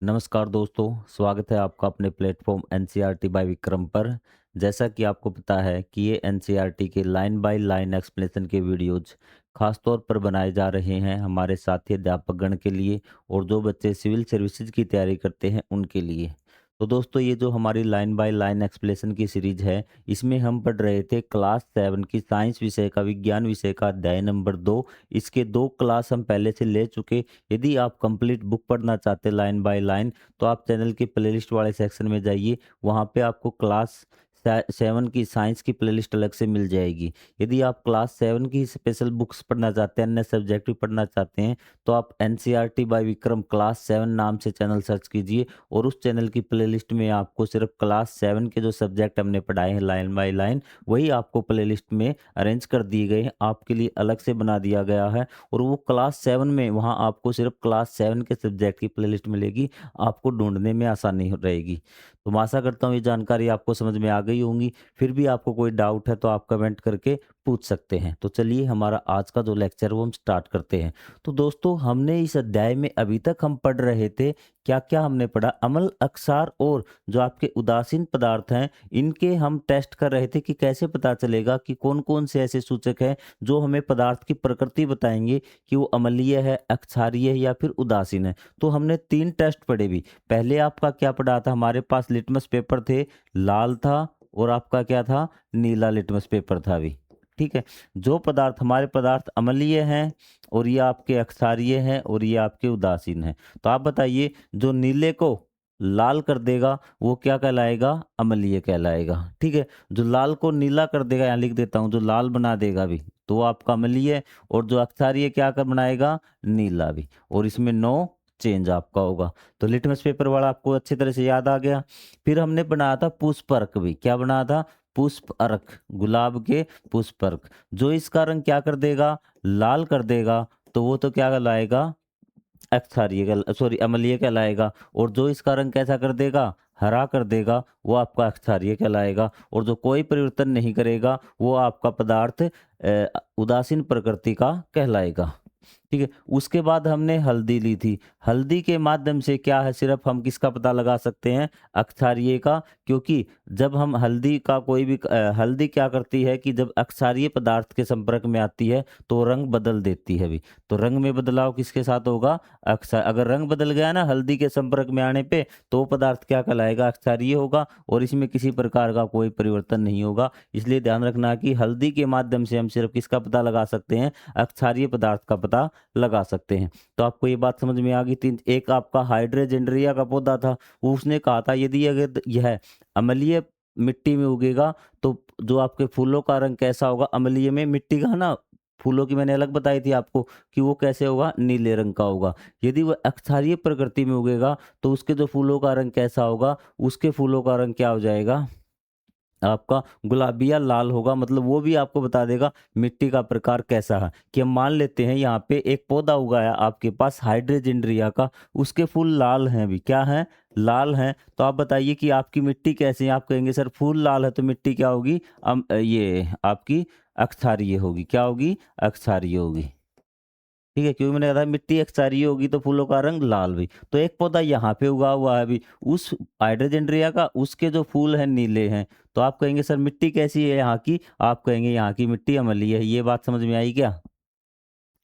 नमस्कार दोस्तों, स्वागत है आपका अपने प्लेटफॉर्म एनसीईआरटी बाय विक्रम पर। जैसा कि आपको पता है कि ये एनसीईआरटी के लाइन बाय लाइन एक्सप्लेनेशन के वीडियोज़ खास तौर पर बनाए जा रहे हैं हमारे साथी अध्यापकगण के लिए और जो बच्चे सिविल सर्विसेज की तैयारी करते हैं उनके लिए। तो दोस्तों, ये जो हमारी लाइन बाय लाइन एक्सप्लेनेशन की सीरीज है, इसमें हम पढ़ रहे थे क्लास 7 की साइंस विषय का विज्ञान विषय का अध्याय नंबर 2। इसके 2 क्लास हम पहले से ले चुके। यदि आप कंप्लीट बुक पढ़ना चाहते लाइन बाय लाइन, तो आप चैनल की प्लेलिस्ट वाले सेक्शन में जाइए। वहाँ पे आपको क्लास 7 की साइंस की प्लेलिस्ट अलग से मिल जाएगी। यदि आप क्लास 7 की स्पेशल बुक्स पढ़ना चाहते हैं, अन्य सब्जेक्ट भी पढ़ना चाहते हैं, तो आप एनसीईआरटी बाय विक्रम क्लास 7 नाम से चैनल सर्च कीजिए और उस चैनल की प्लेलिस्ट में आपको सिर्फ क्लास 7 के जो सब्जेक्ट हमने पढ़ाए हैं लाइन बाय लाइन, वही आपको प्लेलिस्ट में अरेंज कर दिए गए हैं, आपके लिए अलग से बना दिया गया है। और वो क्लास 7 में वहाँ आपको सिर्फ क्लास 7 के सब्जेक्ट की प्लेलिस्ट मिलेगी, आपको ढूँढने में आसानी हो रहेगी। तो मैं आशा करता हूँ ये जानकारी आपको समझ में आ गई होंगी। फिर भी आपको कोई डाउट है तो आप कमेंट करके पूछ सकते हैं। तो चलिए हमारा आज का जो लेक्चर है वो हम स्टार्ट करते हैं। तो दोस्तों, हमने इस अध्याय में अभी तक हम पढ़ रहे थे, क्या-क्या हमने पढ़ा? अम्ल, अक्षार और जो आपके उदासीन पदार्थ हैं, इनके हम टेस्ट कर रहे थे कि कैसे पता चलेगा कि कौन-कौन से ऐसे सूचक हैं जो हमें पदार्थ की प्रकृति बताएँगे कि वो अम्लीय है, क्षारीय है या फिर उदासीन है। तो हमने 3 टेस्ट पढ़े भी। पहले आपका क्या पढ़ा था? हमारे पास लिटमस पेपर थे, लाल था और आपका क्या था? नीला लिटमस पेपर था अभी। ठीक है? जो पदार्थ हमारे पदार्थ अम्लीय हैं और ये आपके क्षारीय हैं और ये आपके उदासीन हैं। तो आप बताइए, जो नीले को लाल कर देगा वो क्या कहलाएगा? अम्लीय कहलाएगा। ठीक है? जो लाल को नीला कर देगा, यहाँ लिख देता हूँ, जो लाल बना देगा भी, तो वो आपका अम्लीय है। और जो अक्षारीय क्या कर बनाएगा? नीला भी। और इसमें नो चेंज आपका होगा। तो लिटमस पेपर वाला आपको अच्छी तरह से याद आ गया। फिर हमने बनाया था पुष्प अर्क भी। क्या बनाया था? पुष्प अर्क, गुलाब के पुष्प अर्क। जो इसका रंग क्या कर देगा? लाल कर देगा, तो वो तो क्या कहलाएगा? क्षारीय सॉरी अम्लीय कहलाएगा। और जो इसका रंग कैसा कर देगा? हरा कर देगा, वो आपका क्षारीय कहलाएगा। और जो कोई परिवर्तन नहीं करेगा वो आपका पदार्थ उदासीन प्रकृति का कहलाएगा। ठीक है? उसके बाद हमने हल्दी ली थी। हल्दी के माध्यम से क्या है, सिर्फ हम किसका पता लगा सकते हैं? अक्षारीय का। क्योंकि जब हम हल्दी का कोई भी हल्दी क्या करती है कि जब अक्षारीय पदार्थ के संपर्क में आती है तो रंग बदल देती है भी। तो रंग में बदलाव किसके साथ होगा? अगर रंग बदल गया ना हल्दी के संपर्क में आने पे, तो वो पदार्थ क्या कहलाएगा? अक्षारीय होगा और इसमें किसी प्रकार का कोई परिवर्तन नहीं होगा। इसलिए ध्यान रखना कि हल्दी के माध्यम से हम सिर्फ किसका पता लगा सकते हैं? अक्षारीय पदार्थ का पता लगा सकते हैं। तो आपको ये बात समझ में आ गई। तीन, एक आपका हाइड्रोजेंड्रिया का पौधा था, वो उसने कहा था यदि अगर यह अम्लीय मिट्टी में उगेगा तो जो आपके फूलों का रंग कैसा होगा? अम्लीय में मिट्टी का ना, फूलों की मैंने अलग बताई थी आपको कि वो कैसे होगा? नीले रंग का होगा। यदि वह अक्षारीय प्रकृति में उगेगा तो उसके जो फूलों का रंग कैसा होगा? उसके फूलों का रंग क्या हो जाएगा? आपका गुलाबी या लाल होगा। मतलब वो भी आपको बता देगा मिट्टी का प्रकार कैसा है। कि हम मान लेते हैं यहाँ पे एक पौधा उगाया आपके पास हाइड्रोजेंड्रिया का, उसके फूल लाल हैं भी। क्या हैं? लाल हैं। तो आप बताइए कि आपकी मिट्टी कैसी है? आप कहेंगे सर फूल लाल है तो मिट्टी क्या होगी? ये आपकी अक्षारीय होगी। क्या होगी? अक्षारीय होगी। ठीक है? क्योंकि मैंने कहा था मिट्टी क्षारीय होगी तो फूलों का रंग लाल भी। तो एक पौधा यहाँ पे उगा हुआ है अभी, उस हाइड्रोजेंड्रिया का, उसके जो फूल हैं नीले हैं। तो आप कहेंगे सर मिट्टी कैसी है यहाँ की? आप कहेंगे यहाँ की मिट्टी अम्लीय है। ये बात समझ में आई क्या?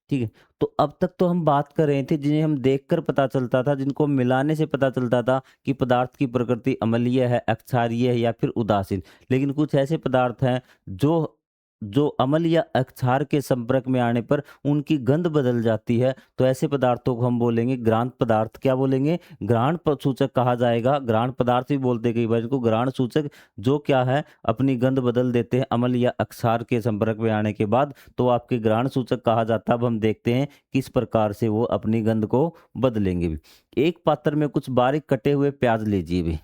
ठीक है? तो अब तक तो हम बात कर रहे थे जिन्हें हम देखकर पता चलता था, जिनको हम मिलाने से पता चलता था कि पदार्थ की प्रकृति अम्लीय है, क्षारीय है या फिर उदासीन। लेकिन कुछ ऐसे पदार्थ हैं जो जो अम्ल या क्षार के संपर्क में आने पर उनकी गंध बदल जाती है। तो ऐसे पदार्थों को हम बोलेंगे घ्राण पदार्थ। क्या बोलेंगे? घ्राण सूचक कहा जाएगा। घ्राण पदार्थ भी बोलते हैं कई बार इनको, घ्राण सूचक, जो क्या है अपनी गंध बदल देते हैं अम्ल या क्षार के संपर्क में आने के बाद, तो आपके घ्राण सूचक कहा जाता है। अब हम देखते हैं किस प्रकार से वो अपनी गंध को बदलेंगे भी। एक पात्र में कुछ बारीक कटे हुए प्याज लीजिए भी।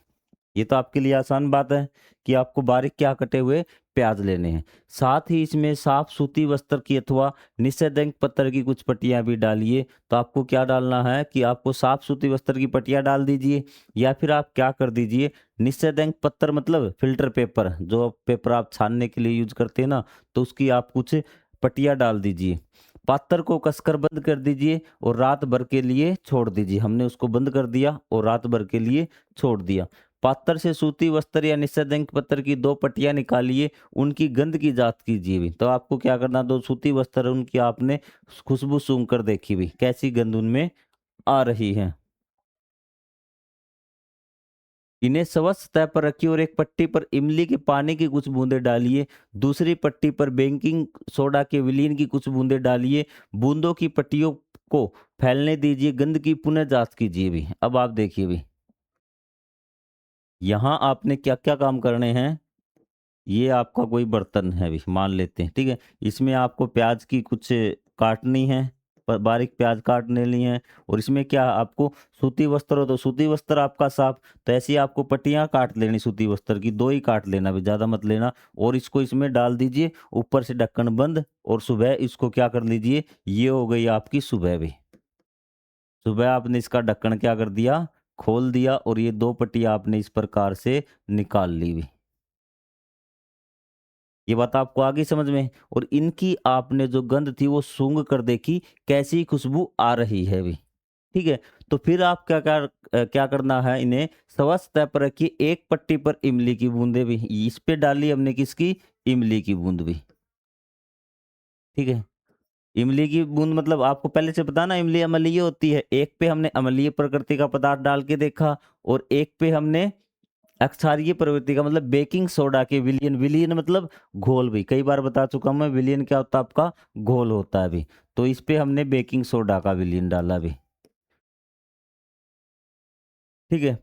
ये तो आपके लिए आसान बात है कि आपको बारीक क्या कटे हुए प्याज लेने हैं। साथ ही इसमें साफ सूती वस्त्र की अथवा निषेधांक पत्र की कुछ पट्टियां भी डालिए। तो आपको क्या डालना है कि आपको साफ सूती वस्त्र की पट्टियां डाल दीजिए, या फिर आप क्या कर दीजिए, निषेधांक पत्र मतलब फिल्टर पेपर, जो पेपर आप छानने के लिए यूज करते हैं ना, तो उसकी आप कुछ पट्टियां डाल दीजिए। पात्र को कसकर बंद कर दीजिए और रात भर के लिए छोड़ दीजिए। हमने उसको बंद कर दिया और रात भर के लिए छोड़ दिया। पात्र से सूती वस्त्र या निषेध अंक पत्र की 2 पट्टियाँ निकालिए, उनकी गंध की जाँच कीजिए भी। तो आपको क्या करना, 2 सूती वस्त्र है उनकी आपने खुशबू सूँघ कर देखी भी, कैसी गंध उनमें आ रही है। इन्हें स्वच्छ सतह पर रखिए और एक पट्टी पर इमली के पानी की कुछ बूंदें डालिए, दूसरी पट्टी पर बेकिंग सोडा के विलीन की कुछ बूंदें डालिए, बूंदों की पट्टियों को फैलने दीजिए, गंध की पुनः जाँच कीजिए भी। अब आप देखिए भी, यहाँ आपने क्या-क्या काम करने हैं। ये आपका कोई बर्तन है भी, मान लेते हैं, ठीक है? इसमें आपको प्याज़ की कुछ काटनी है, बारीक प्याज़ काट लेनी है और इसमें क्या आपको सूती वस्त्र हो तो सूती वस्त्र आपका साफ, तो ऐसी आपको पट्टियाँ काट लेनी सूती वस्त्र की, 2 ही काट लेना भी, ज़्यादा मत लेना और इसको इसमें डाल दीजिए, ऊपर से ढक्कन बंद और सुबह इसको क्या कर लीजिए, ये हो गई आपकी सुबह भी। सुबह आपने इसका ढक्कन क्या कर दिया, खोल दिया और ये 2 पट्टियाँ आपने इस प्रकार से निकाल ली भी। ये बात आपको आ गई समझ में? और इनकी आपने जो गंध थी वो सूँघ कर देखी, कैसी खुशबू आ रही है अभी, ठीक है? तो फिर आप क्या करना है, इन्हें स्वच्छ तय पर रखिए, एक पट्टी पर इमली की बूँदें भी, इस पे डाली हमने किसकी? इमली की बूँद भी, ठीक है? इमली की बूँद मतलब आपको पहले से पता ना इमली अम्लीय होती है, एक पे हमने अम्लीय प्रकृति का पदार्थ डाल के देखा और एक पे हमने अक्षारीय प्रवृत्ति का मतलब बेकिंग सोडा के विलयन, विलयन मतलब घोल भी, कई बार बता चुका हूं मैं, विलयन क्या होता है आपका, घोल होता है भी। तो इस पे हमने बेकिंग सोडा का विलयन डाला भी, ठीक है।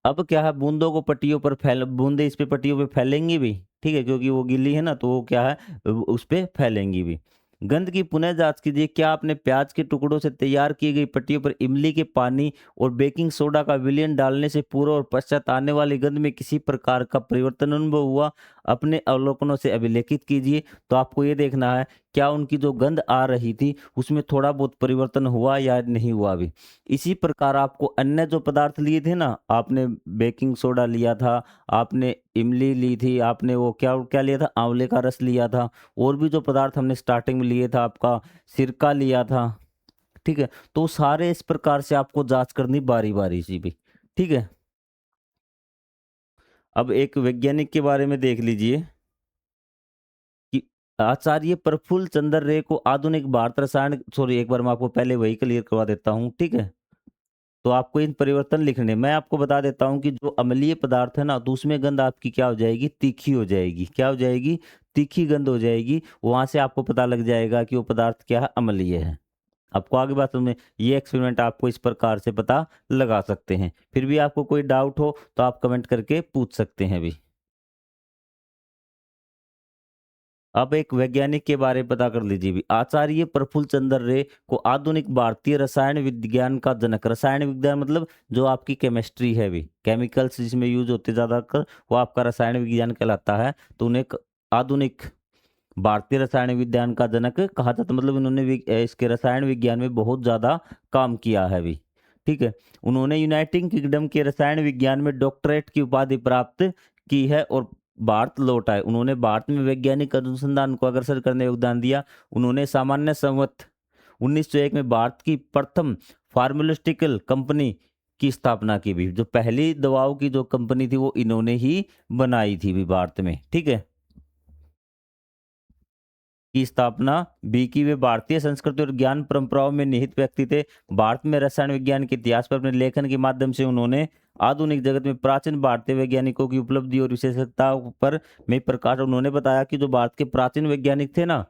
अब क्या है, बूंदों को पट्टियों पर फैल, बूंदे इस पे पट्टियों पे फैलेंगी भी, ठीक है, क्योंकि वो गीली है ना, तो वो क्या है, उस पे फैलेंगी भी। गंध की पुनः जांच कीजिए, क्या आपने प्याज के टुकड़ों से तैयार की गई पट्टियों पर इमली के पानी और बेकिंग सोडा का विलयन डालने से पूर्व और पश्चात आने वाली गंध में किसी प्रकार का परिवर्तन अनुभव हुआ? अपने अवलोकनों से अभिलेखित कीजिए। तो आपको ये देखना है, क्या उनकी जो गंध आ रही थी उसमें थोड़ा बहुत परिवर्तन हुआ या नहीं हुआ भी। इसी प्रकार आपको अन्य जो पदार्थ लिए थे ना, आपने बेकिंग सोडा लिया था, आपने इमली ली थी, आपने वो क्या क्या लिया था, आंवले का रस लिया था, और भी जो पदार्थ हमने स्टार्टिंग में लिए था, आपका सिरका लिया था, ठीक है? तो सारे इस प्रकार से आपको जांच करनी बारी-बारी से भी, ठीक है? अब एक वैज्ञानिक के बारे में देख लीजिए कि आचार्य प्रफुल्ल चंद्र रे को आधुनिक भारत रसायन, सॉरी एक बार मैं आपको पहले वही क्लियर करवा देता हूँ, ठीक है? तो आपको इन परिवर्तन लिखने, मैं आपको बता देता हूँ कि जो अम्लीय पदार्थ है ना, तो उसमें गंध आपकी क्या हो जाएगी, तीखी हो जाएगी। क्या हो जाएगी? तीखी गंध हो जाएगी। वहां से आपको पता लग जाएगा कि वो पदार्थ क्या है, अम्लीय है। आपको आगे बात में ये एक्सपेरिमेंट आपको इस प्रकार से पता लगा सकते हैं। फिर भी आपको कोई डाउट हो तो आप कमेंट करके पूछ सकते हैं भी। अब एक वैज्ञानिक के बारे में पता कर लीजिए भी। आचार्य प्रफुल्ल चंद्र रे को आधुनिक भारतीय रसायन विज्ञान का जनक, रसायन विज्ञान मतलब जो आपकी केमिस्ट्री है भी, केमिकल्स जिसमें यूज होते ज्यादातर, वो आपका रसायन विज्ञान कहलाता है। तो उन्हें आधुनिक भारतीय रसायन विज्ञान का जनक कहा जाता, मतलब इन्होंने इसके रसायन विज्ञान में बहुत ज्यादा काम किया है भी, ठीक है। उन्होंने यूनाइटेड किंगडम के रसायन विज्ञान में डॉक्टरेट की उपाधि प्राप्त की है और भारत लौट आए। उन्होंने भारत में वैज्ञानिक अनुसंधान को अग्रसर करने में योगदान दिया। उन्होंने सामान्य संवत 1901 में भारत की प्रथम फार्मास्यूटिकल कंपनी की स्थापना की भी। जो पहली दवाओं की जो कंपनी थी वो इन्होंने ही बनाई थी भी भारत में, ठीक है। की स्थापना भी की। वे भारतीय संस्कृति और ज्ञान परंपराओं में निहित व्यक्ति थे। भारत में रसायन विज्ञान के इतिहास पर अपने लेखन के माध्यम से उन्होंने आधुनिक जगत में प्राचीन भारतीय वैज्ञानिकों की उपलब्धि और विशेषताओं पर में प्रकाश। उन्होंने बताया कि जो भारत के प्राचीन वैज्ञानिक थे ना,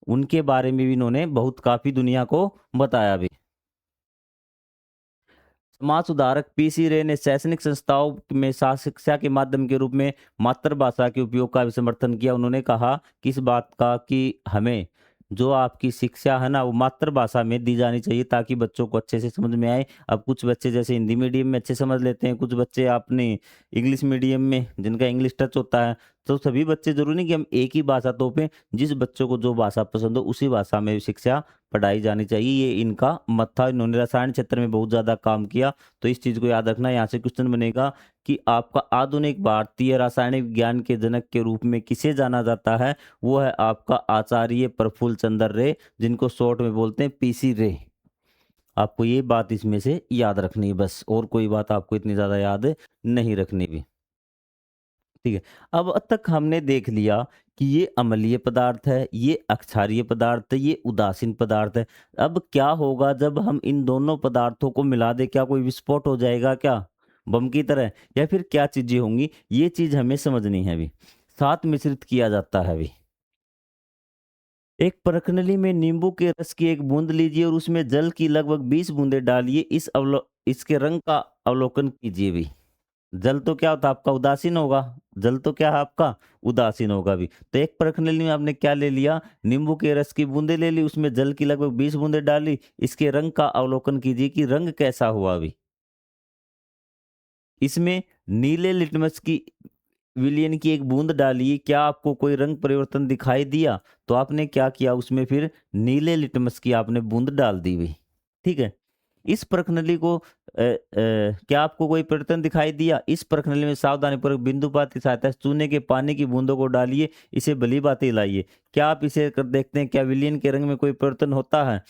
उनके बारे में भी इन्होंने बहुत काफी दुनिया को बताया भी। समाज सुधारक पीसी रे ने शैक्षणिक संस्थाओं में शिक्षा के माध्यम के रूप में मातृभाषा के उपयोग का भी समर्थन किया। उन्होंने कहा कि इस बात का कि हमें जो आपकी शिक्षा है ना, वो मातृभाषा में दी जानी चाहिए ताकि बच्चों को अच्छे से समझ में आए। अब कुछ बच्चे जैसे हिंदी मीडियम में अच्छे समझ लेते हैं, कुछ बच्चे अपने इंग्लिश मीडियम में जिनका इंग्लिश टच होता है, तो सभी बच्चे ज़रूरी नहीं कि हम एक ही भाषा थोपें, जिस बच्चों को जो भाषा पसंद हो उसी भाषा में शिक्षा पढ़ाई जानी चाहिए। ये इनका मत था, इन्होंने रसायन क्षेत्र में बहुत ज़्यादा काम किया, तो इस चीज़ को याद रखना। यहाँ से क्वेश्चन बनेगा कि आपका आधुनिक भारतीय रासायनिक विज्ञान के जनक के रूप में किसे जाना जाता है? वो है आपका आचार्य प्रफुल्ल चंद्र रे, जिनको शॉर्ट में बोलते हैं पीसी रे। आपको ये बात इसमें से याद रखनी है बस, और कोई बात आपको इतनी ज़्यादा याद नहीं रखनी भी। ठीक है। अब तक हमने देख लिया कि ये अम्लीय पदार्थ है, ये अक्षारीय पदार्थ है, ये उदासीन पदार्थ है। अब क्या होगा जब हम इन दोनों पदार्थों को मिला दें? क्या कोई विस्फोट हो जाएगा क्या? बम की तरह? या फिर क्या चीज़ें होंगी? ये चीज़ हमें समझनी है अभी। साथ मिश्रित किया जाता है अभी। एक परखनली में नींबू के रस की एक बूंद लीजिए और उसमें जल की लगभग 20 बूंदें डालिए। इसके रंग का अवलोकन कीजिए भी। जल तो क्या होता है आपका? उदासीन होगा। जल तो क्या है आपका? उदासीन होगा भी। तो एक परखनली में आपने क्या ले लिया? नींबू के रस की बूंदें ले ली, उसमें जल की लगभग 20 बूंदें डाली। इसके रंग का अवलोकन कीजिए कि रंग कैसा हुआ अभी। इसमें नीले लिटमस की विलियन की एक बूंद डाली, क्या आपको कोई रंग परिवर्तन दिखाई दिया? तो आपने क्या किया, उसमें फिर नीले लिटमस की आपने बूंद डाल दी भी। ठीक है। इस प्रश्नावली को क्या आपको कोई परिवर्तन दिखाई दिया? इस प्रश्नावली में सावधानीपूर्वक बिंदुपात की सहायता से चूने के पानी की बूंदों को डालिए, इसे भली भांति हिलाइए। क्या आप इसे कर देखते हैं, क्या विलयन के रंग में कोई परिवर्तन होता है?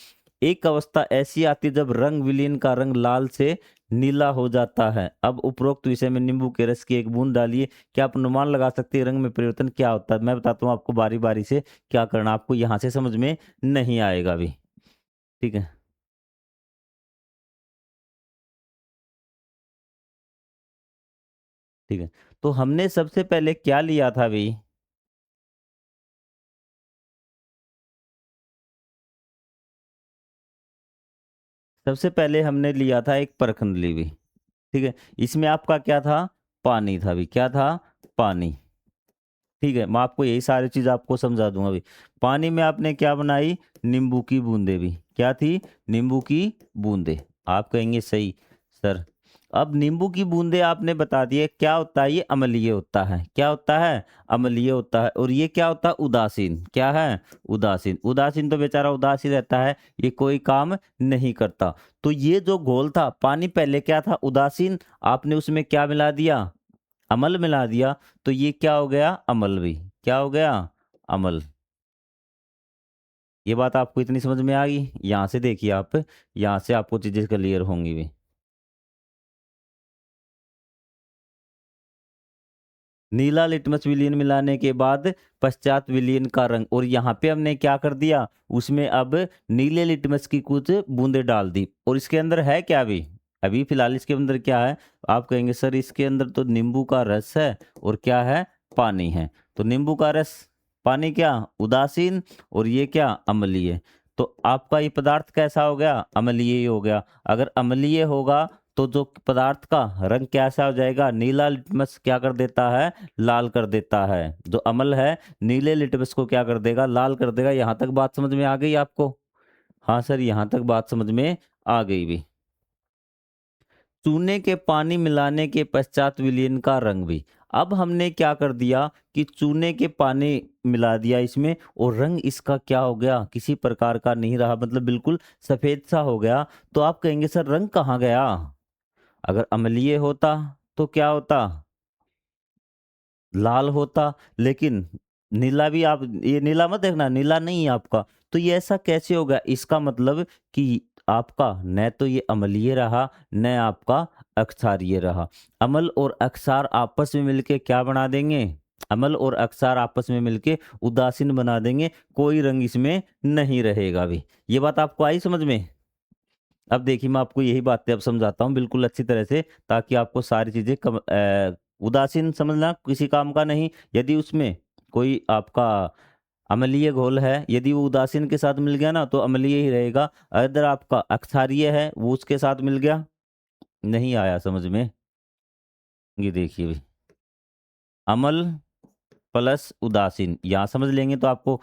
एक अवस्था ऐसी आती है जब रंग विलयन का रंग लाल से नीला हो जाता है। अब उपरोक्त विषय में नींबू के रस की एक बूंद डालिए, क्या आप अनुमान लगा सकते हैं रंग में परिवर्तन क्या होता है? मैं बताता हूँ आपको बारी बारी से क्या करना, आपको यहाँ से समझ में नहीं आएगा अभी। ठीक है। ठीक है। तो हमने सबसे पहले क्या लिया था अभी? सबसे पहले हमने लिया था एक परखंडली भी। ठीक है। इसमें आपका क्या था? पानी था अभी। क्या था? पानी। ठीक है, मैं आपको यही सारी चीज़ आपको समझा दूंगा अभी। पानी में आपने क्या बनाई? नींबू की बूंदे भी। क्या थी? नींबू की बूंदे। आप कहेंगे सही सर। अब नींबू की बूंदे आपने बता दिए क्या होता है? ये अम्लीय होता है। क्या होता है? अम्लीय होता है। और ये क्या होता है? उदासीन। क्या है? उदासीन। उदासीन तो बेचारा उदास ही रहता है, ये कोई काम नहीं करता। तो ये जो घोल था, पानी पहले क्या था? उदासीन। आपने उसमें क्या मिला दिया? अमल मिला दिया, तो ये क्या हो गया? अमल भी। क्या हो गया? अमल। ये बात आपको इतनी समझ में आ गई? यहाँ से देखिए आप, यहाँ से आपको चीजें क्लियर होंगी भी। नीला लिटमस विलियन मिलाने के बाद पश्चात विलियन का रंग, और यहाँ पे हमने क्या कर दिया? उसमें अब नीले लिटमस की कुछ बूंदे डाल दी। और इसके अंदर है क्या अभी? अभी फिलहाल इसके अंदर क्या है? आप कहेंगे सर इसके अंदर तो नींबू का रस है और क्या है? पानी है। तो नींबू का रस, पानी क्या? उदासीन। और ये क्या? अम्लीय। तो आपका ये पदार्थ कैसा हो गया? अम्लीय ही हो गया। अगर अम्लीय होगा तो जो पदार्थ का रंग कैसा हो जाएगा? नीला लिटमस क्या कर देता है? लाल कर देता है। जो अम्ल है, नीले लिटमस को क्या कर देगा? लाल कर देगा। यहाँ तक बात समझ में आ गई आपको? हाँ सर, यहाँ तक बात समझ में आ गई भी। चूने के पानी मिलाने के पश्चात विलयन का रंग भी। अब हमने क्या कर दिया कि चूने के पानी मिला दिया इसमें, और रंग इसका क्या हो गया? किसी प्रकार का नहीं रहा, मतलब बिल्कुल सफेद सा हो गया। तो आप कहेंगे सर रंग कहाँ गया? अगर अम्लीय होता तो क्या होता? लाल होता। लेकिन नीला भी, आप ये नीला मत देखना, नीला नहीं है आपका। तो ये ऐसा कैसे होगा? इसका मतलब कि आपका न तो ये अम्लीय रहा, न आपका अक्षारीय रहा। अम्ल और अक्षार आपस में मिलके क्या बना देंगे? अम्ल और अक्षार आपस में मिलके उदासीन बना देंगे। कोई रंग इसमें नहीं रहेगा भी। ये बात आपको आई समझ में? अब देखिए, मैं आपको यही बातें अब समझाता हूँ बिल्कुल अच्छी तरह से, ताकि आपको सारी चीज़ें उदासीन समझना किसी काम का नहीं। यदि उसमें कोई आपका अम्लीय घोल है, यदि वो उदासीन के साथ मिल गया ना, तो अम्लीय ही रहेगा। अगर आपका अक्षारीय है, वो उसके साथ मिल गया, नहीं आया समझ में? ये देखिए भी, अम्ल प्लस उदासीन यहाँ समझ लेंगे तो आपको।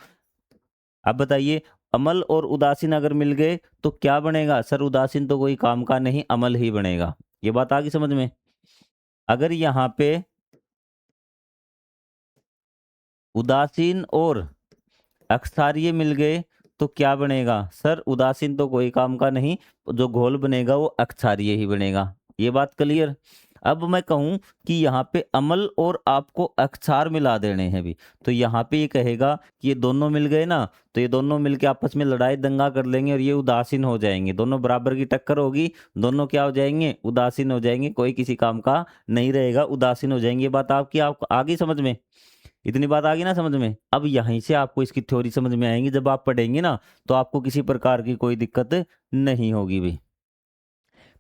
अब बताइए, अमल और उदासीन अगर मिल गए तो क्या बनेगा? सर उदासीन तो कोई काम का नहीं, अमल ही बनेगा। ये बात आ गई समझ में? अगर यहाँ पे उदासीन और अक्षारीय मिल गए तो क्या बनेगा सर? उदासीन तो कोई काम का नहीं, जो घोल बनेगा वो अक्षारीय ही बनेगा। ये बात क्लियर? अब मैं कहूं कि यहाँ पे अम्ल और आपको अक्षार मिला देने हैं भी, तो यहाँ पे ये कहेगा कि ये दोनों मिल गए ना, तो ये दोनों मिलके आपस में लड़ाई दंगा कर लेंगे और ये उदासीन हो जाएंगे। दोनों बराबर की टक्कर होगी, दोनों क्या हो जाएंगे? उदासीन हो जाएंगे, कोई किसी काम का नहीं रहेगा, उदासीन हो जाएंगे। ये बात आपकी आप आ गई समझ में? इतनी बात आ गई ना समझ में? अब यहीं से आपको इसकी थ्योरी समझ में आएंगी, जब आप पढ़ेंगे ना तो आपको किसी प्रकार की कोई दिक्कत नहीं होगी भी।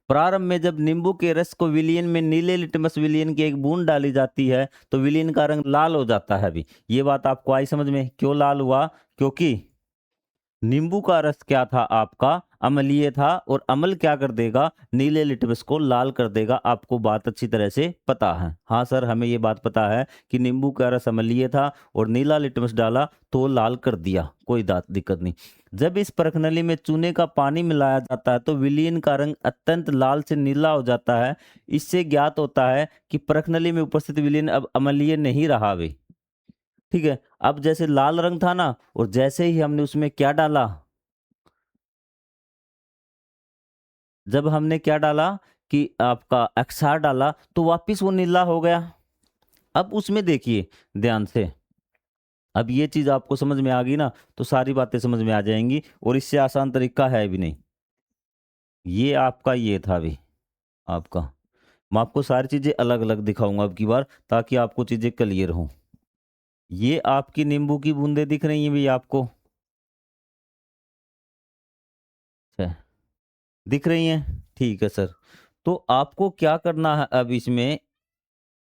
प्रारंभ में जब नींबू के रस को विलयन में नीले लिटमस विलयन की एक बूंद डाली जाती है तो विलयन का रंग लाल हो जाता है भी। ये बात आपको आई समझ में? क्यों लाल हुआ? क्योंकि नींबू का रस क्या था आपका? अम्लीय था, और अम्ल क्या कर देगा? नीले लिटमस को लाल कर देगा। आपको बात अच्छी तरह से पता है? हाँ सर, हमें ये बात पता है कि नींबू का रस अम्लीय था और नीला लिटमस डाला तो वो लाल कर दिया, कोई दिक्कत नहीं। जब इस परखनली में चूने का पानी मिलाया जाता है तो विलयन का रंग अत्यंत लाल से नीला हो जाता है। इससे ज्ञात होता है कि परखनली में उपस्थित विलयन अब अम्लीय नहीं रहा वे। ठीक है, अब जैसे लाल रंग था ना, और जैसे ही हमने उसमें क्या डाला, जब हमने क्या डाला कि आपका अक्षार डाला तो वापिस वो नीला हो गया। अब उसमें देखिए ध्यान से, अब ये चीज आपको समझ में आ गई ना, तो सारी बातें समझ में आ जाएंगी, और इससे आसान तरीका है भी नहीं। ये आपका ये था भी आपका, मैं आपको सारी चीजें अलग अलग दिखाऊंगा अब की बार, ताकि आपको चीजें क्लियर हों। ये आपकी नींबू की बूंदे दिख रही हैं भी आपको? अच्छा, दिख रही हैं? ठीक है सर। तो आपको क्या करना है अब इसमें?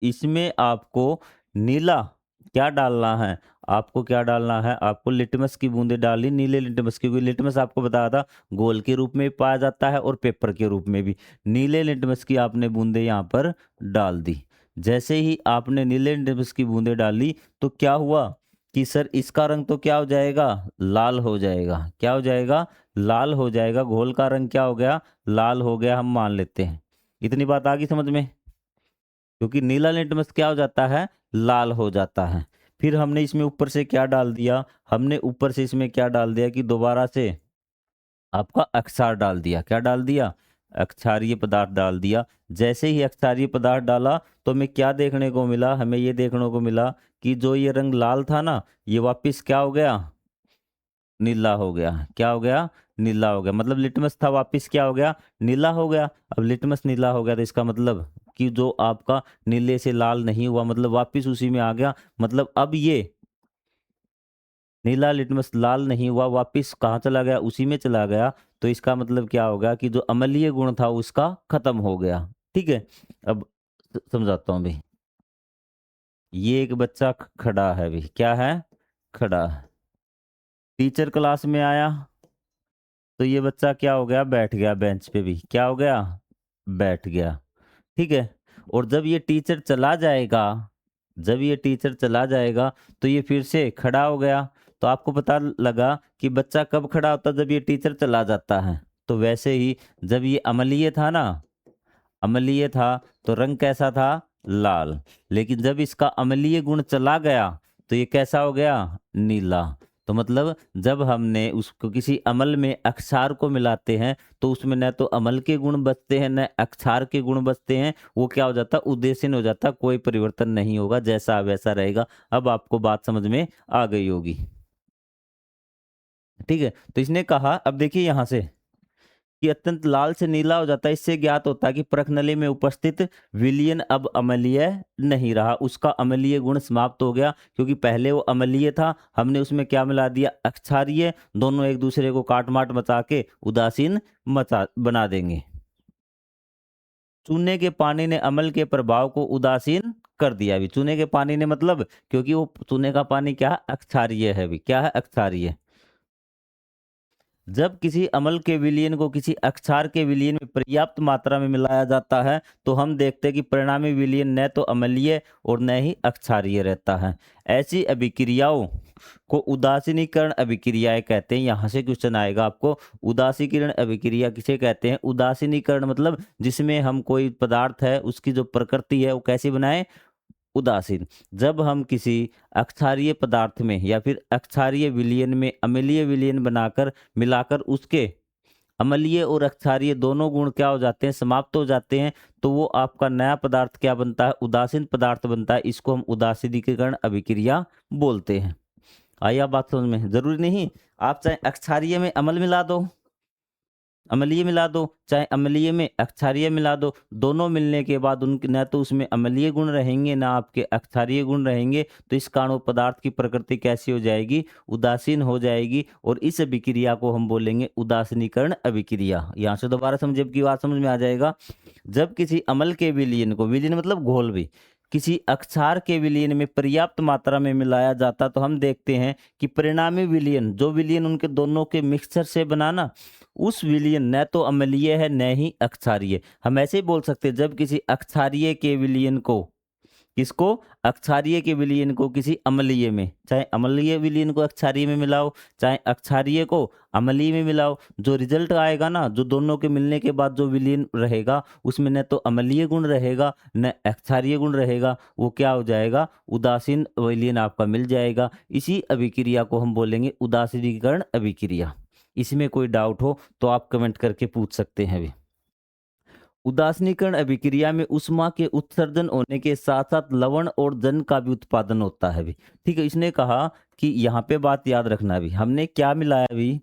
इसमें आपको नीला क्या डालना है? आपको क्या डालना है? आपको लिटमस की बूंदें डाली, नीले लिटमस की, क्योंकि लिटमस आपको बताया था गोल के रूप में पाया जाता है और पेपर के रूप में भी। नीले लिटमस की आपने बूंदें यहाँ पर डाल दी। जैसे ही आपने नीले लिटमस की बूंदें डाली तो क्या हुआ कि सर इसका रंग तो क्या हो जाएगा? लाल हो जाएगा। क्या हो जाएगा? लाल हो जाएगा। घोल का रंग क्या हो गया? लाल हो गया, हम मान लेते हैं। इतनी बात आ गई समझ में? क्योंकि नीला लिटमस क्या हो जाता है? लाल हो जाता है। फिर हमने इसमें ऊपर से क्या डाल दिया? हमने ऊपर से इसमें क्या डाल दिया कि दोबारा से आपका अक्षार डाल दिया। क्या डाल दिया? अक्षारीय पदार्थ डाल दिया। जैसे ही अक्षारीय पदार्थ डाला तो हमें क्या देखने को मिला? हमें ये देखने को मिला कि जो ये रंग लाल था ना, ये वापिस क्या हो गया? नीला हो गया। क्या हो गया? नीला हो गया। मतलब लिटमस था, वापिस क्या हो गया? नीला हो गया। अब लिटमस नीला हो गया तो इसका मतलब कि जो आपका नीले से लाल नहीं हुआ, मतलब वापिस उसी में आ गया। मतलब अब ये नीला लिटमस लाल नहीं हुआ, वापिस कहाँ चला गया? उसी में चला गया। तो इसका मतलब क्या होगा कि जो अम्लीय गुण था उसका खत्म हो गया। ठीक है, अब समझाता हूँ भाई। ये एक बच्चा खड़ा है भाई, क्या है? खड़ा है। टीचर क्लास में आया तो ये बच्चा क्या हो गया? बैठ गया बेंच पे भी। क्या हो गया? बैठ गया। ठीक है, और जब ये टीचर चला जाएगा, जब ये टीचर चला जाएगा तो ये फिर से खड़ा हो गया। तो आपको पता लगा कि बच्चा कब खड़ा होता? जब ये टीचर चला जाता है। तो वैसे ही जब ये अम्लीय था ना, अम्लीय था तो रंग कैसा था? लाल। लेकिन जब इसका अम्लीय गुण चला गया तो ये कैसा हो गया? नीला। तो मतलब जब हमने उसको किसी अम्ल में अक्षार को मिलाते हैं तो उसमें न तो अम्ल के गुण बचते हैं न अक्षार के गुण बचते हैं, वो क्या हो जाता? उद्देश्यहीन हो जाता, कोई परिवर्तन नहीं होगा, जैसा वैसा रहेगा। अब आपको बात समझ में आ गई होगी। ठीक है, तो इसने कहा, अब देखिए यहां से कि अत्यंत लाल से नीला हो जाता है। इससे ज्ञात होता है कि प्रखनली में उपस्थित विलयन अब अम्लीय नहीं रहा, उसका अम्लीय गुण समाप्त हो गया। क्योंकि पहले वो अम्लीय था, हमने उसमें क्या मिला दिया? अक्षारीय। दोनों एक दूसरे को काट माट मचा के उदासीन मचा बना देंगे। चूने के पानी ने अम्ल के प्रभाव को उदासीन कर दिया। अभी चूने के पानी ने मतलब, क्योंकि वो चूने का पानी क्या है? अक्षारीय है। भी क्या है? अक्षारीय। जब किसी अम्ल के विलयन को किसी अक्षार के विलयन में पर्याप्त मात्रा में मिलाया जाता है तो हम देखते हैं कि परिणामी विलयन न तो अम्लीय और न ही अक्षारीय रहता है। ऐसी अभिक्रियाओं को उदासीनीकरण अभिक्रियाएं कहते हैं। यहाँ से क्वेश्चन आएगा आपको, उदासीकरण अभिक्रिया किसे कहते हैं? उदासीनीकरण मतलब जिसमें हम कोई पदार्थ है उसकी जो प्रकृति है वो कैसी बनाए? उदासीन। जब हम किसी अक्षारीय पदार्थ में या फिर अक्षारीय विलयन में अम्लीय विलयन बनाकर मिलाकर उसके अम्लीय और अक्षारीय दोनों गुण क्या हो जाते हैं, समाप्त हो जाते हैं, तो वो आपका नया पदार्थ क्या बनता है, उदासीन पदार्थ बनता है। इसको हम उदासीनीकरण अभिक्रिया बोलते हैं। आई आप बात समझ में? जरूरी नहीं आप चाहे अक्षारीय में अम्ल मिला दो, अम्लीय मिला दो, चाहे अम्लीय में अक्षारीय मिला दो, दोनों मिलने के बाद उनके न तो उसमें अम्लीय गुण रहेंगे ना आपके अक्षारीय गुण रहेंगे, तो इस कारण वो पदार्थ की प्रकृति कैसी हो जाएगी, उदासीन हो जाएगी। और इस अभिक्रिया को हम बोलेंगे उदासीनीकरण अभिक्रिया। यहाँ से दोबारा समझिए, आपकी बात समझ में आ जाएगा। जब किसी अम्ल के विलयन को, विलयन मतलब घोल भी, किसी अक्षार के विलयन में पर्याप्त मात्रा में मिलाया जाता, तो हम देखते हैं कि परिणामी विलयन, जो विलयन उनके दोनों के मिक्सचर से बनाना, उस विलयन न तो अम्लीय है न ही अक्षारीय। हम ऐसे ही बोल सकते हैं, जब किसी अक्षारीय के विलयन को, किसको, अक्षारीय के विलयन को किसी अम्लीय में, चाहे अम्लीय विलयन को अक्षारीय में मिलाओ, चाहे अक्षारीय को अम्लीय में मिलाओ, जो रिजल्ट आएगा ना, जो दोनों के मिलने के बाद जो विलयन रहेगा, उसमें न तो अम्लीय गुण रहेगा न अक्षारीय गुण रहेगा, वो क्या हो जाएगा, उदासीन विलयन आपका मिल जाएगा। इसी अभिक्रिया को हम बोलेंगे उदासीनीकरण अभिक्रिया। इसमें कोई डाउट हो तो आप कमेंट करके पूछ सकते हैं अभी। उदासीनीकरण अभिक्रिया में ऊष्मा के उत्सर्जन होने के साथ साथ लवण और जल का भी उत्पादन होता है भी। ठीक है, इसने कहा कि यहाँ पे बात याद रखना भी, हमने क्या मिलाया भी,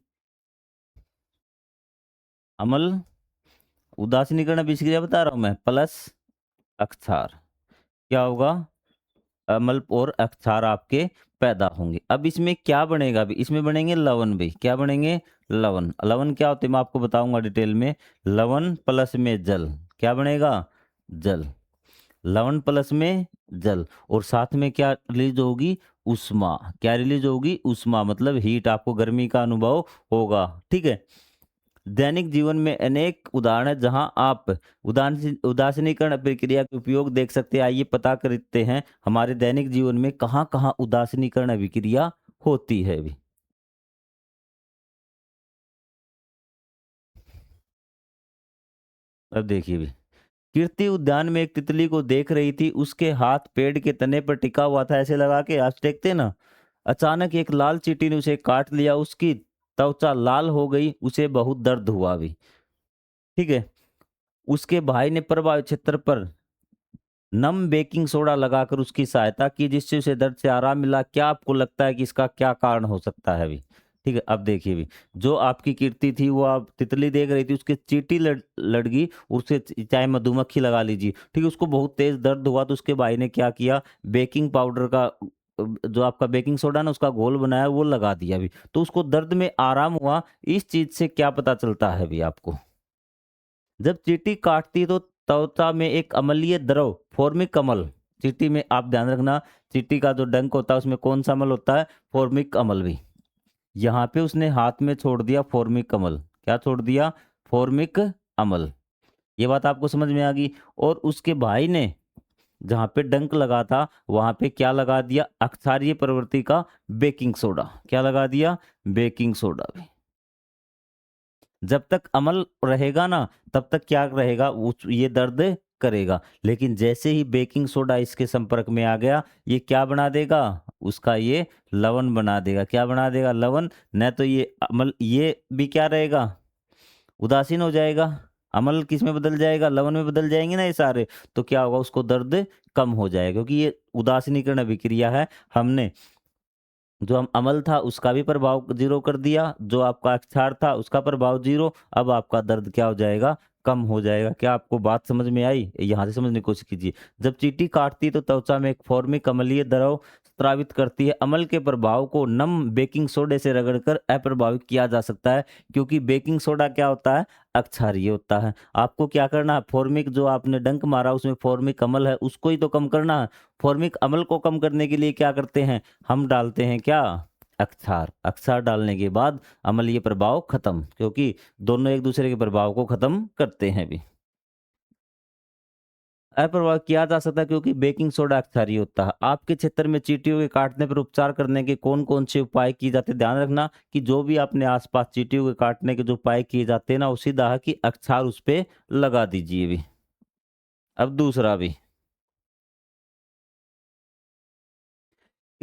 अम्ल, उदासीनीकरण अभिक्रिया बता रहा हूं मैं, प्लस अक्षार, क्या होगा, अम्ल और अक्षार आपके पैदा होंगे। अब इसमें क्या बनेगा भी, इसमें बनेंगे लवण भी। क्या बनेंगे, लवण। लवण क्या होते हैं मैं आपको बताऊंगा डिटेल में। लवण प्लस में जल, क्या बनेगा, जल। लवण प्लस में जल, और साथ में क्या रिलीज होगी, उष्मा। क्या रिलीज होगी, उष्मा, मतलब हीट, आपको गर्मी का अनुभव होगा। ठीक है, दैनिक जीवन में अनेक उदाहरण है जहां आप उदासीनीकरण प्रक्रिया के उपयोग देख सकते हैं। आइए पता करते हैं हमारे दैनिक जीवन में कहाँ कहाँ उदासीनीकरण अभिक्रिया होती है भी। अब देखिए भी, कीर्ति उद्यान में एक तितली को देख रही थी, उसके हाथ पेड़ के तने पर टिका हुआ था, ऐसे लगा के, आज देखते हैं ना। अचानक एक लाल चींटी ने उसे काट लिया, उसकी त्वचा लाल हो गई, उसे बहुत दर्द हुआ भी। ठीक है, उसके भाई ने प्रभावित क्षेत्र पर नम बेकिंग सोडा लगाकर उसकी सहायता की, जिससे उसे दर्द से आराम मिला। क्या आपको लगता है कि इसका क्या कारण हो सकता है अभी? ठीक है, अब देखिए भी, जो आपकी कीर्ति थी वो आप तितली देख रही थी, उसके चींटी लड़ गई, उससे चाहे मधुमक्खी लगा लीजिए, ठीक है, उसको बहुत तेज दर्द हुआ, तो उसके भाई ने क्या किया, बेकिंग पाउडर का जो आपका बेकिंग सोडा ना, उसका घोल बनाया, वो लगा दिया भी, तो उसको दर्द में आराम हुआ। इस चीज से क्या पता चलता है भी आपको, जब चींटी काटती है तो त्वचा में एक अम्लीय द्रव, फॉर्मिक अम्ल, चींटी में आप ध्यान रखना, चींटी का जो डंक होता है उसमें कौन सा अम्ल होता है, फॉर्मिक अम्ल भी। यहाँ पे उसने हाथ में छोड़ दिया फॉर्मिक अम्ल, क्या छोड़ दिया, फॉर्मिक अम्ल। ये बात आपको समझ में आ गई। और उसके भाई ने जहाँ पे डंक लगा था वहां पे क्या लगा दिया, अक्षारीय प्रवृत्ति का बेकिंग सोडा। क्या लगा दिया, बेकिंग सोडा भी। जब तक अमल रहेगा ना, तब तक क्या रहेगा, वो ये दर्द करेगा, लेकिन जैसे ही बेकिंग सोडा इसके संपर्क में आ गया, ये क्या बना देगा, उसका ये लवण बना देगा। क्या बना देगा, लवण। न तो ये अमल, ये भी क्या रहेगा, उदासीन हो जाएगा, अमल किस में बदल जाएगा, लवण में बदल जाएंगे ना ये सारे, तो क्या होगा, उसको दर्द कम हो जाएगा, क्योंकि ये उदासीनीकरण अभिक्रिया है। हमने जो हम अमल था उसका भी प्रभाव जीरो कर दिया, जो आपका अक्षार था उसका प्रभाव जीरो, अब आपका दर्द क्या हो जाएगा, कम हो जाएगा। क्या आपको बात समझ में आई? यहाँ से समझने की कोशिश कीजिए। जब चींटी काटती है तो त्वचा में एक फॉर्मिक अम्लीय द्रव स्रावित करती है। अमल के प्रभाव को नम बेकिंग सोडे से रगड़कर अप्रभावित किया जा सकता है, क्योंकि बेकिंग सोडा क्या होता है, अक्षारीय होता है। आपको क्या करना है, फॉर्मिक जो आपने डंक मारा उसमें फॉर्मिक अम्ल है, उसको ही तो कम करना है। फॉर्मिक अम्ल को कम करने के लिए क्या करते हैं, हम डालते हैं क्या, अक्षार। अक्षार डालने के बाद अम्लीय प्रभाव खत्म, क्योंकि दोनों एक दूसरे के प्रभाव को खत्म करते हैं भी। अप्रभाव किया जा सकता है क्योंकि बेकिंग सोडा अक्षारीय होता है। आपके क्षेत्र में चींटियों के काटने पर उपचार करने के कौन कौन से उपाय किए जाते हैं, ध्यान रखना कि जो भी अपने आसपास चींटियों के काटने के जो उपाय किए जाते हैं ना, वो सीधा है कि अक्षार उस पे लगा दीजिए भी। अब दूसरा भी,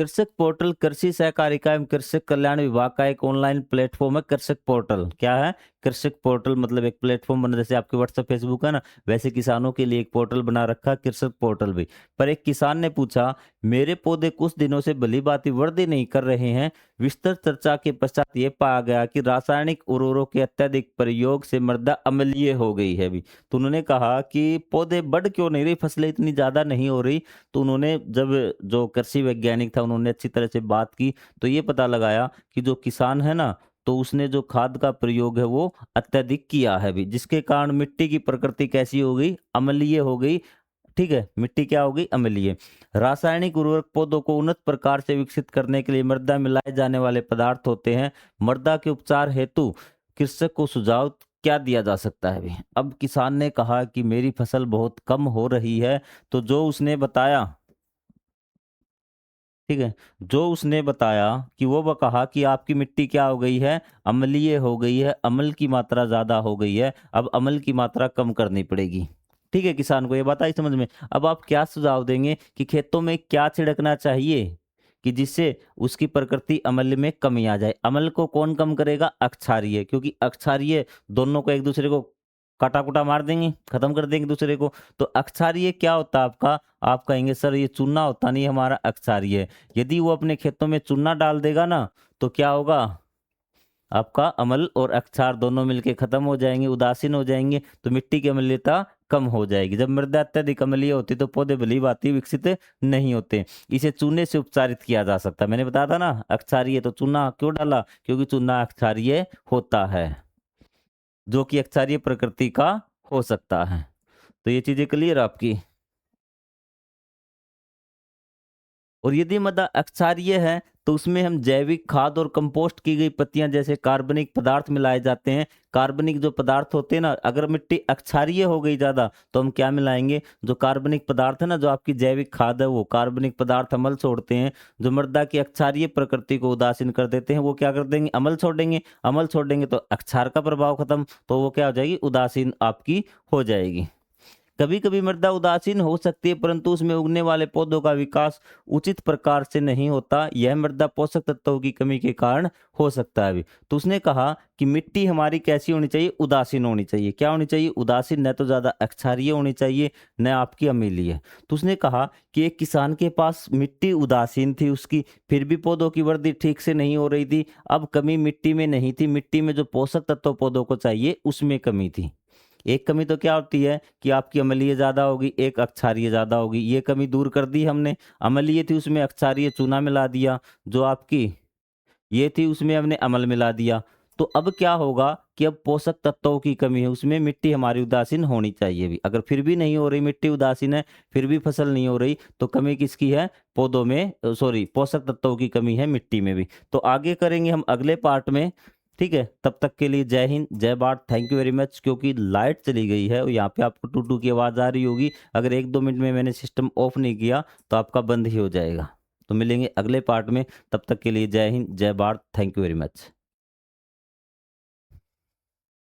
कृषक पोर्टल कृषि सहकारिता एवं कृषक कल्याण विभाग का एक ऑनलाइन प्लेटफॉर्म है कृषक पोर्टल। क्या है? कृषक पोर्टल मतलब एक प्लेटफॉर्म बना, जैसे आपके व्हाट्सएप फेसबुक है ना, वैसे किसानों के लिए एक पोर्टल बना रखा कृषक पोर्टल भी। पर एक किसान ने पूछा, मेरे पौधे कुछ दिनों से भली भांति वृद्धि नहीं कर रहे हैं। विस्तृत चर्चा के पश्चात ये पाया गया कि रासायनिक उर्वरकों के अत्यधिक प्रयोग से मृदा अम्लीय हो गई है भी। तो उन्होंने कहा कि पौधे बढ़ क्यों नहीं रही, फसलें इतनी ज्यादा नहीं हो रही। तो उन्होंने जब जो कृषि वैज्ञानिक था उन्होंने अच्छी तरह से बात की, तो ये पता लगाया कि जो किसान है ना, तो उसने जो खाद का प्रयोग है वो अत्यधिक किया है भी, जिसके कारण मिट्टी की प्रकृति कैसी हो गई? अम्लीय हो गई। ठीक है, मिट्टी क्या हो गई? अम्लीय। रासायनिक उर्वरक पौधों को उन्नत प्रकार से विकसित करने के लिए मृदा में मिलाए जाने वाले पदार्थ होते हैं। मृदा के उपचार हेतु कृषक को सुझाव क्या दिया जा सकता है भी? अब किसान ने कहा कि मेरी फसल बहुत कम हो रही है, तो जो उसने बताया, ठीक है, जो उसने बताया कि वो कहा कि आपकी मिट्टी क्या हो गई है? अम्लीय हो गई है, अम्ल की मात्रा ज्यादा हो गई है, अब अम्ल की मात्रा कम करनी पड़ेगी। ठीक है, किसान को ये बात आई समझ में? अब आप क्या सुझाव देंगे कि खेतों में क्या छिड़कना चाहिए कि जिससे उसकी प्रकृति अम्ल में कमी आ जाए? अम्ल को कौन कम करेगा? अक्षारीय, क्योंकि अक्षारीय दोनों को एक दूसरे को काटा कुटा मार देंगे, खत्म कर देंगे दूसरे को। तो अक्षारीय क्या होता है आपका? आप कहेंगे सर ये चूना होता नहीं, हमारा अक्षारीय। यदि वो अपने खेतों में चूना डाल देगा ना, तो क्या होगा? आपका अम्ल और अक्षार दोनों मिलके खत्म हो जाएंगे, उदासीन हो जाएंगे, तो मिट्टी की अम्लीयता कम हो जाएगी। जब मृदा अत्यधिक अम्लीय होती तो पौधे भली भांति विकसित नहीं होते। इसे चूने से उपचारित किया जा सकता है। मैंने बताया था ना अक्षारीय, तो चूना क्यों डाला? क्योंकि चूना अक्षारीय होता है, जो कि अक्षारीय प्रकृति का हो सकता है। तो ये चीजें क्लियर आपकी? और यदि मृदा अक्षारीय है तो उसमें हम जैविक खाद और कंपोस्ट की गई पत्तियां जैसे कार्बनिक पदार्थ मिलाए जाते हैं। कार्बनिक जो पदार्थ होते हैं ना, अगर मिट्टी अक्षारीय हो गई ज्यादा तो हम क्या मिलाएंगे? जो कार्बनिक पदार्थ है ना, जो आपकी जैविक खाद है, वो कार्बनिक पदार्थ अम्ल छोड़ते हैं। जो मृदा की अक्षारीय प्रकृति को उदासीन कर देते हैं, वो क्या कर देंगे? अम्ल छोड़ेंगे। अम्ल छोड़ेंगे तो अक्षार का प्रभाव खत्म, तो वो क्या हो जाएगी? उदासीन आपकी हो जाएगी। कभी कभी मृदा उदासीन हो सकती है, परंतु उसमें उगने वाले पौधों का विकास उचित प्रकार से नहीं होता। यह मृदा पोषक तत्वों की कमी के कारण हो सकता है भी। तो उसने कहा कि मिट्टी हमारी कैसी होनी चाहिए? उदासीन होनी चाहिए। क्या होनी चाहिए? उदासीन, न तो ज्यादा अक्षारीय होनी चाहिए, न आपकी अम्लीय। तो उसने कहा कि एक किसान के पास मिट्टी उदासीन थी उसकी, फिर भी पौधों की वृद्धि ठीक से नहीं हो रही थी। अब कमी मिट्टी में नहीं थी, मिट्टी में जो पोषक तत्व पौधों को चाहिए उसमें कमी थी। एक कमी तो क्या होती है कि आपकी अम्लीय ज्यादा होगी, एक अक्षारीय ज्यादा होगी। ये कमी दूर कर दी हमने। अम्लीय थी उसमें अक्षारीय चूना मिला दिया, जो आपकी ये थी उसमें हमने अम्ल मिला दिया। तो अब क्या होगा कि अब पोषक तत्वों की कमी है उसमें, मिट्टी हमारी उदासीन होनी चाहिए भी। अगर फिर भी नहीं हो रही, मिट्टी उदासीन है, फिर भी फसल नहीं हो रही, तो कमी किसकी है? पौधों में, सॉरी, पोषक तत्वों की कमी है मिट्टी में भी। तो आगे करेंगे हम अगले पार्ट में। ठीक है, तब तक के लिए जय हिंद, जय Bharat, thank you very much. क्योंकि लाइट चली गई है और यहाँ पे आपको टू टू की आवाज़ आ रही होगी, अगर एक दो मिनट में मैंने सिस्टम ऑफ नहीं किया तो आपका बंद ही हो जाएगा। तो मिलेंगे अगले पार्ट में, तब तक के लिए जय हिंद, जय Bharat, thank you very much.